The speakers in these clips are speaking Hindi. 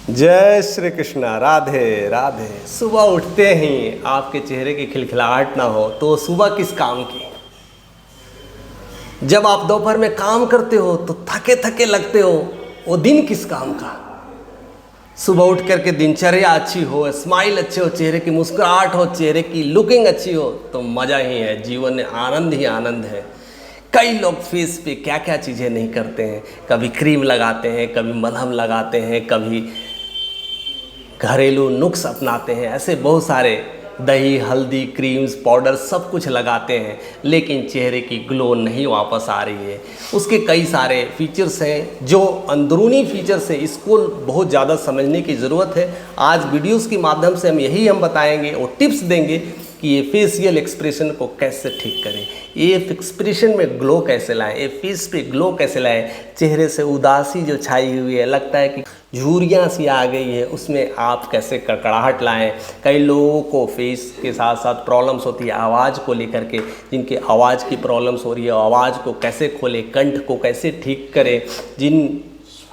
जय श्री कृष्णा। राधे राधे। सुबह उठते ही आपके चेहरे की खिलखिलाहट ना हो तो सुबह किस काम की। जब आप दोपहर में काम करते हो तो थके थके लगते हो, वो दिन किस काम का। सुबह उठ करके दिनचर्या अच्छी हो, स्माइल अच्छे हो, चेहरे की मुस्कुराहट हो, चेहरे की लुकिंग अच्छी हो तो मज़ा ही है, जीवन में आनंद ही आनंद है। कई लोग फेस पे क्या क्या चीज़ें नहीं करते हैं, कभी क्रीम लगाते हैं, कभी मलहम लगाते हैं, कभी घरेलू नुस्ख अपनाते हैं, ऐसे बहुत सारे दही हल्दी क्रीम्स पाउडर सब कुछ लगाते हैं, लेकिन चेहरे की ग्लो नहीं वापस आ रही है। उसके कई सारे फीचर्स हैं, जो अंदरूनी फीचर्स है इसको बहुत ज़्यादा समझने की ज़रूरत है। आज वीडियोस के माध्यम से हम बताएंगे और टिप्स देंगे कि ये फेशियल एक्सप्रेशन को कैसे ठीक करें, ये एक्सप्रेशन में ग्लो कैसे लाएं, ये फेस पे ग्लो कैसे लाएं। चेहरे से उदासी जो छाई हुई है, लगता है कि झुर्रियाँ सी आ गई है, उसमें आप कैसे कड़कड़ाहट लाएं। कई लोगों को फेस के साथ साथ प्रॉब्लम्स होती है आवाज़ को लेकर के, जिनकी आवाज़ की प्रॉब्लम्स हो रही है, आवाज़ को कैसे खोलें, कंठ को कैसे ठीक करें।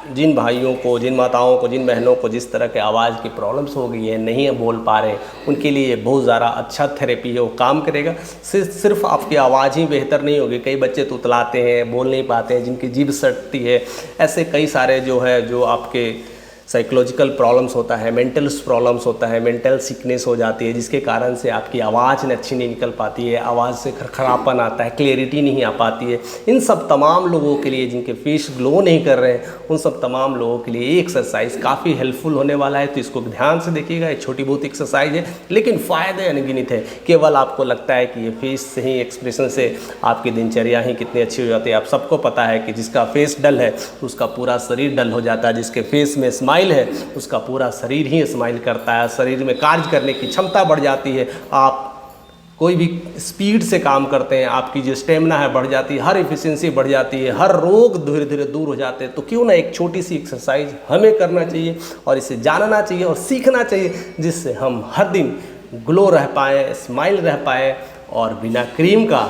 जिन भाइयों को, जिन माताओं को, जिन बहनों को जिस तरह के आवाज़ की प्रॉब्लम्स हो गई है, नहीं बोल पा रहे, उनके लिए ये बहुत ज़्यादा अच्छा थेरेपी है, वो काम करेगा। सिर्फ आपकी आवाज़ ही बेहतर नहीं होगी, कई बच्चे तुतलाते हैं, बोल नहीं पाते हैं, जिनकी जीभ सटती है, ऐसे कई सारे जो आपके साइकोलॉजिकल प्रॉब्लम्स होता है, मेंटल प्रॉब्लम्स होता है, मेंटल सिकनेस हो जाती है, जिसके कारण से आपकी आवाज़ अच्छी नहीं निकल पाती है, आवाज़ से खरखरापन आता है, क्लैरिटी नहीं आ पाती है। इन सब तमाम लोगों के लिए जिनके फेस ग्लो नहीं कर रहे हैं, उन सब तमाम लोगों के लिए ये एक्सरसाइज काफ़ी हेल्पफुल होने वाला है। तो इसको ध्यान से देखिएगा, ये छोटी बहुत एक्सरसाइज है लेकिन फ़ायदे अनगिनत है। केवल आपको लगता है कि ये फेस से ही, एक्सप्रेशन से आपकी दिनचर्या ही कितनी अच्छी हो जाती है। आप सबको पता है कि जिसका फेस डल है उसका पूरा शरीर डल हो जाता है, जिसके फेस में स्माइल है उसका पूरा शरीर ही स्माइल करता है, शरीर में कार्य करने की क्षमता बढ़ जाती है। आप कोई भी स्पीड से काम करते हैं, आपकी जो स्टेमिना है बढ़ जाती है, हर एफिशिएंसी बढ़ जाती है, हर रोग धीरे धीरे दूर हो जाते हैं। तो क्यों ना एक छोटी सी एक्सरसाइज हमें करना चाहिए और इसे जानना चाहिए और सीखना चाहिए, जिससे हम हर दिन ग्लो रह पाएँ, स्माइल रह पाएँ और बिना क्रीम का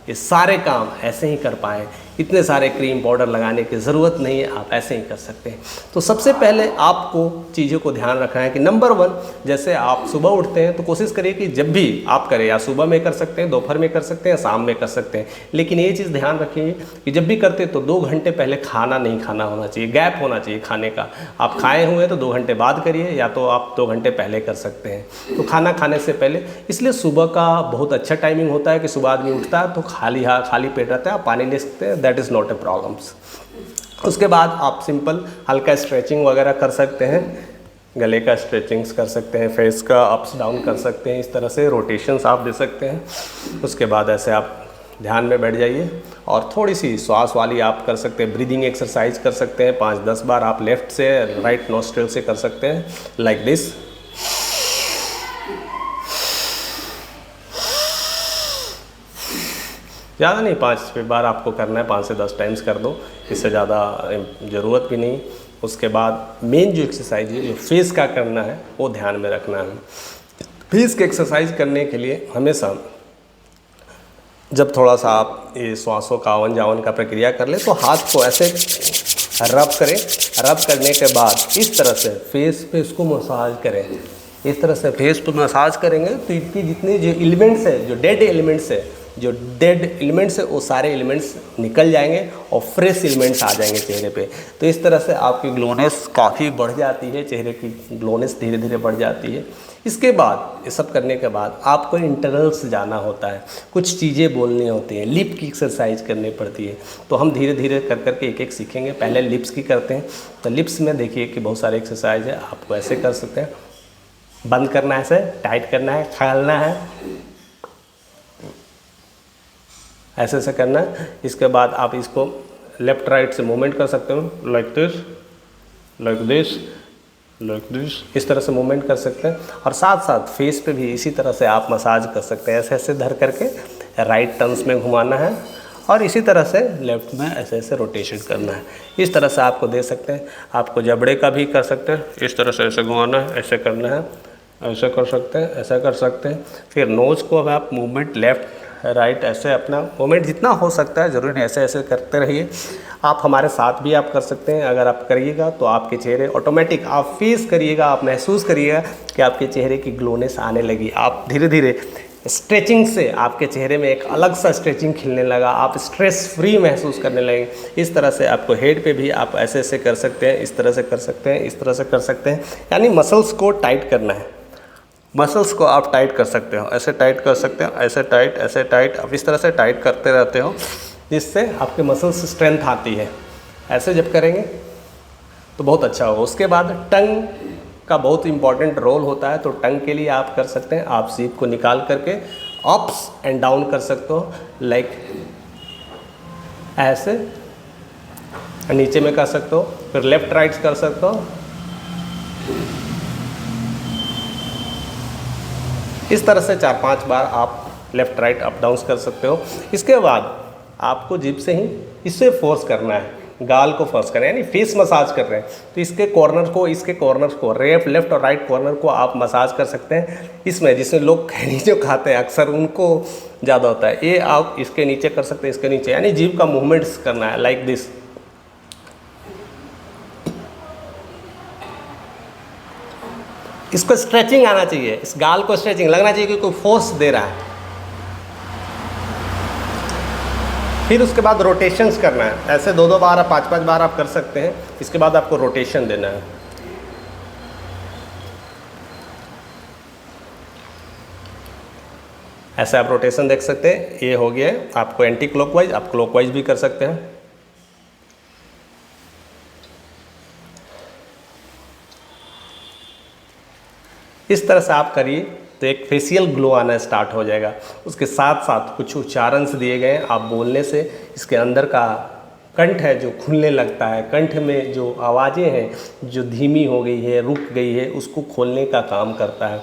ये सारे काम ऐसे ही कर पाएँ। इतने सारे क्रीम पाउडर लगाने की ज़रूरत नहीं है, आप ऐसे ही कर सकते हैं। तो सबसे पहले आपको चीज़ों को ध्यान रखना है कि नंबर 1, जैसे आप सुबह उठते हैं तो कोशिश करिए कि जब भी आप करें, या सुबह में कर सकते हैं, दोपहर में कर सकते हैं, शाम में कर सकते हैं, लेकिन ये चीज़ ध्यान रखिए कि जब भी करते हैं तो 2 घंटे पहले खाना नहीं खाना होना चाहिए, गैप होना चाहिए खाने का। आप खाए हुए तो 2 घंटे बाद करिए, या तो आप 2 घंटे पहले कर सकते हैं। तो खाना खाने से पहले, इसलिए सुबह का बहुत अच्छा टाइमिंग होता है कि सुबह आदमी उठता है तो खाली पेट रहता है, आप पानी ले सकते हैं, that is not a problems. उसके बाद आप सिंपल हल्का स्ट्रेचिंग वगैरह कर सकते हैं, गले का स्ट्रेचिंग्स कर सकते हैं, फेस का अप्स डाउन कर सकते हैं, इस तरह से रोटेशंस आप दे सकते हैं। उसके बाद ऐसे आप ध्यान में बैठ जाइए और थोड़ी सी श्वास वाली आप कर सकते हैं, ब्रीदिंग एक्सरसाइज कर सकते हैं। 5-10 बार आप लेफ़्ट से राइट नोस्ट्रिल से कर सकते हैं, लाइक दिस। ज़्यादा नहीं, 5 बार आपको करना है, 5 से 10 टाइम्स कर दो, इससे ज़्यादा ज़रूरत भी नहीं। उसके बाद मेन जो एक्सरसाइज है, जो फेस का करना है, वो ध्यान में रखना है। फेस की एक्सरसाइज करने के लिए हमेशा जब थोड़ा सा आप ये श्वासों का आवन जावन का प्रक्रिया कर ले तो हाथ को ऐसे रब करें। रब करने के बाद इस तरह से फेस पे इसको मसाज करें। इस तरह से फेस पे मसाज करेंगे तो इनकी जितने जो एलिमेंट्स है, जो डेड एलिमेंट्स है, वो सारे एलिमेंट्स निकल जाएंगे और फ्रेश एलिमेंट्स आ जाएंगे चेहरे पे। तो इस तरह से आपकी ग्लोनेस काफ़ी बढ़ जाती है, चेहरे की ग्लोनेस धीरे धीरे बढ़ जाती है। इसके बाद ये सब करने के बाद आपको इंटरवल्स जाना होता है, कुछ चीज़ें बोलनी होती हैं, लिप की एक्सरसाइज करनी पड़ती है। तो हम धीरे धीरे कर करके एक एक सीखेंगे। पहले लिप्स की करते हैं। तो लिप्स में देखिए कि बहुत सारे एक्सरसाइज है, आपको ऐसे कर सकते हैं, बंद करना है, ऐसे टाइट करना है, खोलना है, ऐसे ऐसे करना है। इसके बाद आप इसको लेफ़्ट राइट से मूवमेंट कर सकते हो, like this, like this, like this, इस तरह से मूवमेंट कर सकते हैं। और साथ साथ फेस पे भी इसी तरह से आप मसाज कर सकते हैं, ऐसे ऐसे धर करके राइट टर्न्स में घुमाना है और इसी तरह से लेफ़्ट में ऐसे ऐसे रोटेशन करना है। इस तरह से आपको दे सकते हैं। आपको जबड़े का भी कर सकते हैं, इस तरह से ऐसे घुमाना है, ऐसे करना है, ऐसे कर सकते हैं, ऐसा कर सकते हैं। फिर नोज़ को अब आप मूवमेंट लेफ़्ट राइट, ऐसे अपना मूवमेंट जितना हो सकता है, ज़रूरी नहीं ऐसे ऐसे करते रहिए। आप हमारे साथ भी आप कर सकते हैं। अगर आप करिएगा तो आपके चेहरे ऑटोमेटिक आप फेस करिएगा, आप महसूस करिएगा कि आपके चेहरे की ग्लोनेस आने लगी। आप धीरे धीरे स्ट्रेचिंग से आपके चेहरे में एक अलग सा स्ट्रेचिंग खिलने लगा, आप स्ट्रेस फ्री महसूस करने लगे। इस तरह से आपको हेड पे भी आप ऐसे ऐसे कर सकते हैं, इस तरह से कर सकते हैं, इस तरह से कर सकते हैं। यानी मसल्स को टाइट करना है, मसल्स को आप टाइट कर सकते हो, ऐसे टाइट कर सकते हो, ऐसे टाइट, ऐसे टाइट। अब इस तरह से टाइट करते रहते हो, जिससे आपके मसल्स स्ट्रेंथ आती है। ऐसे जब करेंगे तो बहुत अच्छा होगा। उसके बाद टंग का बहुत इंपॉर्टेंट रोल होता है, तो टंग के लिए आप कर सकते हैं, आप जीभ को निकाल करके अप्स एंड डाउन कर सकते हो, लाइक ऐसे नीचे में कर सकते हो, फिर लेफ्ट राइट कर सकते हो। इस तरह से 4-5 बार आप लेफ़्ट राइट अप डाउन कर सकते हो। इसके बाद आपको जीभ से ही इसे फोर्स करना है, गाल को फोर्स करना है, यानी फेस मसाज कर रहे हैं। तो इसके कॉर्नर को लेफ्ट और राइट कॉर्नर को आप मसाज कर सकते हैं। इसमें जिसमें लोग खैनी जो खाते हैं अक्सर उनको ज़्यादा होता है, ये आप इसके नीचे कर सकते हैं, इसके नीचे, यानी जीभ का मूवमेंट्स करना है लाइक दिस। इसको स्ट्रेचिंग आना चाहिए, इस गाल को स्ट्रेचिंग लगना चाहिए कि कोई फोर्स दे रहा है। फिर उसके बाद रोटेशंस करना है, ऐसे 2-2 बार, 5-5 बार आप कर सकते हैं। इसके बाद आपको रोटेशन देना है। ऐसे आप रोटेशन देख सकते हैं, ये हो गया है। आपको एंटी क्लॉकवाइज, आप क्लॉकवाइज भी कर सकते हैं। इस तरह से आप करिए तो एक फेशियल ग्लो आना स्टार्ट हो जाएगा। उसके साथ साथ कुछ उच्चारण दिए गए हैं, आप बोलने से इसके अंदर का कंठ है जो खुलने लगता है, कंठ में जो आवाज़ें हैं जो धीमी हो गई है, रुक गई है, उसको खोलने का काम करता है।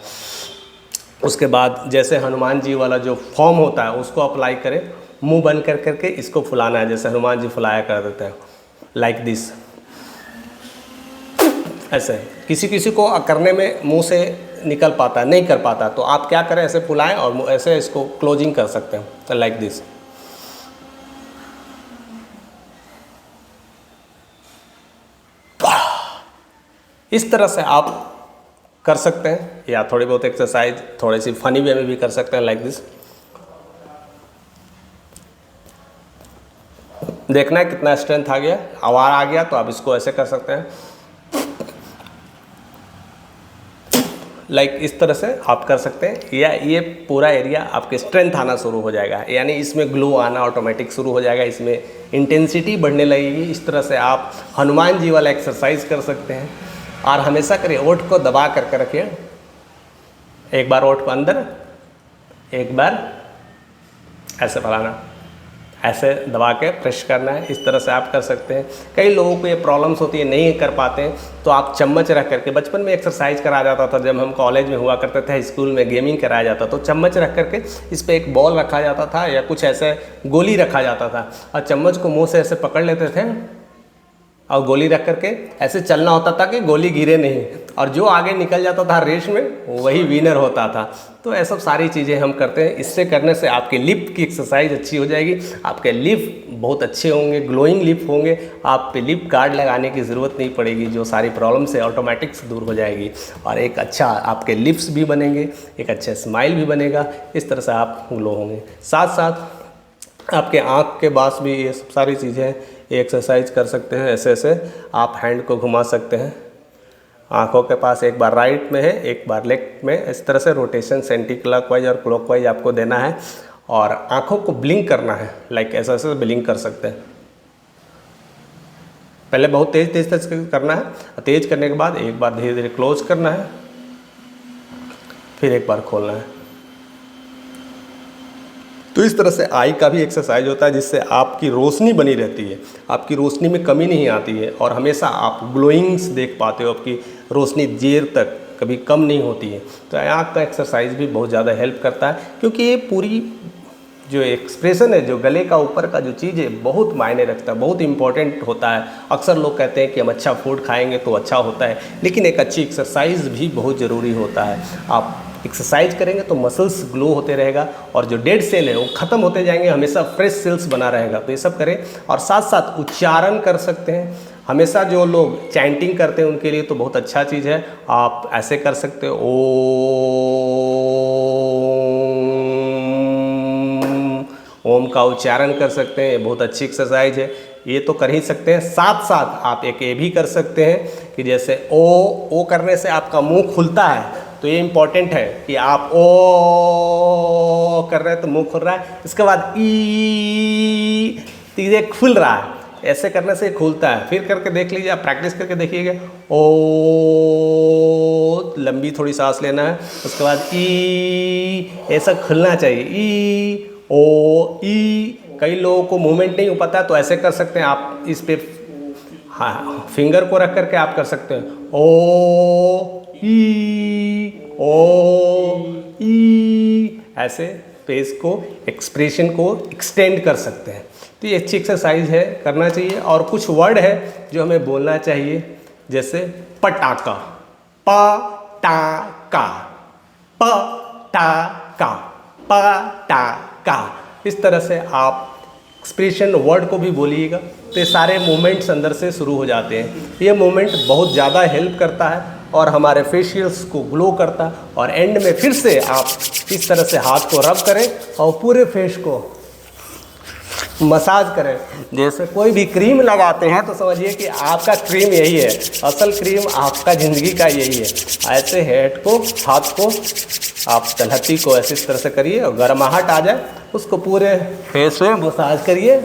उसके बाद जैसे हनुमान जी वाला जो फॉर्म होता है उसको अप्लाई करें, मुंह बंद कर करके इसको फुलाना है, जैसे हनुमान जी फुलाया कर देते हैं, लाइक दिस। ऐसे किसी किसी को करने में मुंह से निकल पाता है, नहीं कर पाता, तो आप क्या करें, ऐसे फुलाएं और ऐसे इसको क्लोजिंग कर सकते हैं, तो लाइक दिस। इस तरह से आप कर सकते हैं, या थोड़ी बहुत एक्सरसाइज थोड़ी सी फनी वे में भी कर सकते हैं, लाइक दिस। देखना है कितना स्ट्रेंथ आ गया, आवाज़ आ गया, तो आप इसको ऐसे कर सकते हैं, लाइक इस तरह से आप कर सकते हैं। या ये पूरा एरिया आपके स्ट्रेंथ आना शुरू हो जाएगा, यानी इसमें ग्लो आना ऑटोमेटिक शुरू हो जाएगा, इसमें इंटेंसिटी बढ़ने लगेगी। इस तरह से आप हनुमान जी वाला एक्सरसाइज कर सकते हैं। और हमेशा करिए, ओठ को दबा करके रखिए, एक बार ओठ को अंदर, एक बार ऐसे फैलाना, ऐसे दबा के प्रेस करना है। इस तरह से आप कर सकते हैं। कई लोगों को ये प्रॉब्लम्स होती है, नहीं कर पाते हैं, तो आप चम्मच रख करके, बचपन में एक्सरसाइज कराया जाता था, जब हम कॉलेज में हुआ करते थे, स्कूल में गेमिंग कराया जाता, तो चम्मच रख करके इस पर एक बॉल रखा जाता था या कुछ ऐसे गोली रखा जाता था, और चम्मच को मुँह से ऐसे पकड़ लेते थे और गोली रख करके ऐसे चलना होता था कि गोली गिरे नहीं, और जो आगे निकल जाता था रेस में वही विनर होता था। तो ये सब सारी चीज़ें हम करते हैं। इससे करने से आपके लिप की एक्सरसाइज अच्छी हो जाएगी, आपके लिप बहुत अच्छे होंगे, ग्लोइंग लिप होंगे, आप पे लिप गार्ड लगाने की ज़रूरत नहीं पड़ेगी, जो सारी प्रॉब्लम से ऑटोमेटिक से दूर हो जाएगी, और एक अच्छा आपके लिप्स भी बनेंगे, एक अच्छा स्माइल भी बनेगा। इस तरह से आप ग्लो होंगे। साथ साथ आपके आँख के पास भी ये सब सारी चीज़ें एक्सरसाइज कर सकते हैं। ऐसे ऐसे आप हैंड को घुमा सकते हैं, आँखों के पास एक बार राइट में है, एक बार लेफ्ट में, इस तरह से रोटेशन एंटी क्लॉकवाइज और क्लॉकवाइज आपको देना है। और आँखों को ब्लिंक करना है, लाइक ऐसे ऐसे ब्लिंक कर सकते हैं। पहले बहुत तेज तेज करना है, तेज करने के बाद एक बार धीरे धीरे क्लोज करना है, फिर एक बार खोलना है। तो इस तरह से आई का भी एक्सरसाइज होता है, जिससे आपकी रोशनी बनी रहती है, आपकी रोशनी में कमी नहीं आती है, और हमेशा आप ग्लोइंग्स देख पाते हो, आपकी रोशनी देर तक कभी कम नहीं होती है। तो आँख का एक्सरसाइज भी बहुत ज़्यादा हेल्प करता है, क्योंकि ये पूरी जो एक्सप्रेशन है, जो गले का ऊपर का जो चीज़ है, बहुत मायने रखता है, बहुत इंपॉर्टेंट होता है। अक्सर लोग कहते हैं कि हम अच्छा फूड खाएंगे तो अच्छा होता है, लेकिन एक अच्छी एक्सरसाइज भी बहुत ज़रूरी होता है। आप एक्सरसाइज करेंगे तो मसल्स ग्लो होते रहेगा और जो डेड सेल है वो ख़त्म होते जाएंगे, हमेशा फ्रेश सेल्स बना रहेगा। तो ये सब करें और साथ साथ उच्चारण कर सकते हैं। हमेशा जो लोग चैंटिंग करते हैं उनके लिए तो बहुत अच्छा चीज़ है। आप ऐसे कर सकते हो ओम का उच्चारण कर सकते हैं, ये बहुत अच्छी एक्सरसाइज है, ये तो कर ही सकते हैं। साथ साथ आप एक ये भी कर सकते हैं कि जैसे ओ करने से आपका मुंह खुलता है, तो ये इम्पॉर्टेंट है कि आप ओ कर रहे हैं तो मुंह खुल रहा है, इसके बाद ई धीरे खुल रहा है, ऐसे करने से खुलता है। फिर करके देख लीजिए, आप प्रैक्टिस करके देखिएगा। ओ लंबी थोड़ी सांस लेना है, उसके बाद ई ऐसा खुलना चाहिए, ई ओ ई। कई लोगों को मूवमेंट नहीं हो पाता तो ऐसे कर सकते हैं आप, इस पे हाँ फिंगर को रख करके आप कर सकते हैं ओ ई, ऐसे फेस को एक्सप्रेशन को एक्सटेंड कर सकते हैं। तो ये अच्छी एक्सरसाइज है, करना चाहिए। और कुछ वर्ड है जो हमें बोलना चाहिए, जैसे पटाका, पटाका, पटाका, पटाका, इस तरह से आप एक्सप्रेशन वर्ड को भी बोलिएगा। तो ये सारे मूवमेंट्स अंदर से शुरू हो जाते हैं। ये मूवमेंट बहुत ज़्यादा हेल्प करता है और हमारे फेशियल्स को ग्लो करता है। और एंड में फिर से आप इस तरह से हाथ को रब करें और पूरे फेस को मसाज करें। जैसे कोई भी क्रीम लगाते हैं तो समझिए कि आपका क्रीम यही है, असल क्रीम आपका ज़िंदगी का यही है। ऐसे हेड को, हाथ को आप तलहटी को ऐसे इस तरह से करिए और गर्माहट आ जाए उसको पूरे फेस में मसाज करिए,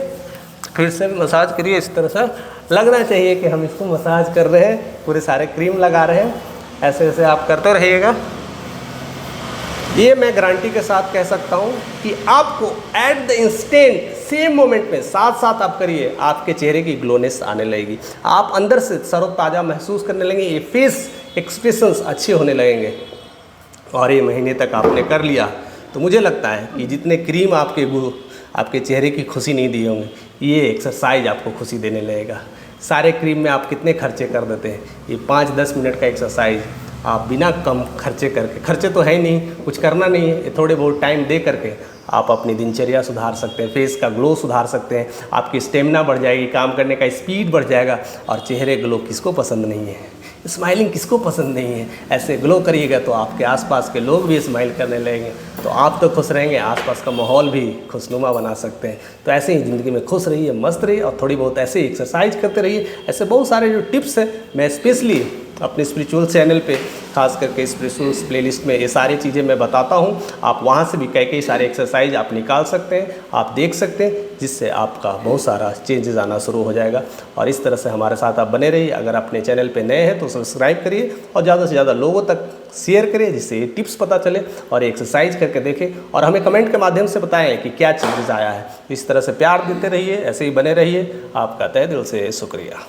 फिर से मसाज करिए। इस तरह से लगना चाहिए कि हम इसको मसाज कर रहे हैं, पूरे सारे क्रीम लगा रहे हैं। ऐसे ऐसे आप करते रहिएगा। ये मैं गारंटी के साथ कह सकता हूँ कि आपको at the instant same moment में साथ साथ आप करिए, आपके चेहरे की ग्लोनेस आने लगेगी, आप अंदर से तरोताज़ा महसूस करने लगेंगे, ये फेस एक्सप्रेशंस अच्छे होने लगेंगे। और ये महीने तक आपने कर लिया तो मुझे लगता है कि जितने क्रीम आपके चेहरे की खुशी नहीं दिए होंगे, ये एक्सरसाइज आपको खुशी देने लगेगा। सारे क्रीम में आप कितने खर्चे कर देते हैं, ये 5-10 मिनट का एक्सरसाइज आप बिना कम खर्चे करके, खर्चे तो है नहीं, कुछ करना नहीं है, थोड़े बहुत टाइम दे करके आप अपनी दिनचर्या सुधार सकते हैं, फेस का ग्लो सुधार सकते हैं, आपकी स्टेमिना बढ़ जाएगी, काम करने का स्पीड बढ़ जाएगा। और चेहरे ग्लो किसको पसंद नहीं है, स्माइलिंग किसको पसंद नहीं है। ऐसे ग्लो करिएगा तो आपके आसपास के लोग भी स्माइल करने लगेंगे, तो आप तो खुश रहेंगे, आसपास का माहौल भी खुशनुमा बना सकते हैं। तो ऐसे ही ज़िंदगी में खुश रहिए, मस्त रहिए और थोड़ी बहुत ऐसे ही एक्सरसाइज करते रहिए। ऐसे बहुत सारे जो टिप्स हैं मैं स्पेशली अपने स्पिरिचुअल चैनल पे, खास करके स्पिरिचुअल प्लेलिस्ट में ये सारी चीज़ें मैं बताता हूँ। आप वहाँ से भी कई सारे एक्सरसाइज आप निकाल सकते हैं, आप देख सकते हैं, जिससे आपका बहुत सारा चेंजेस आना शुरू हो जाएगा। और इस तरह से हमारे साथ आप बने रहिए। अगर अपने चैनल पे नए हैं तो सब्सक्राइब करिए और ज़्यादा से ज़्यादा लोगों तक शेयर करिए, जिससे ये टिप्स पता चले और एक्सरसाइज करके देखें और हमें कमेंट के माध्यम से बताएं कि क्या चेंजेस आया है। इस तरह से प्यार देते रहिए, ऐसे ही बने रहिए। आपका तहे दिल से शुक्रिया।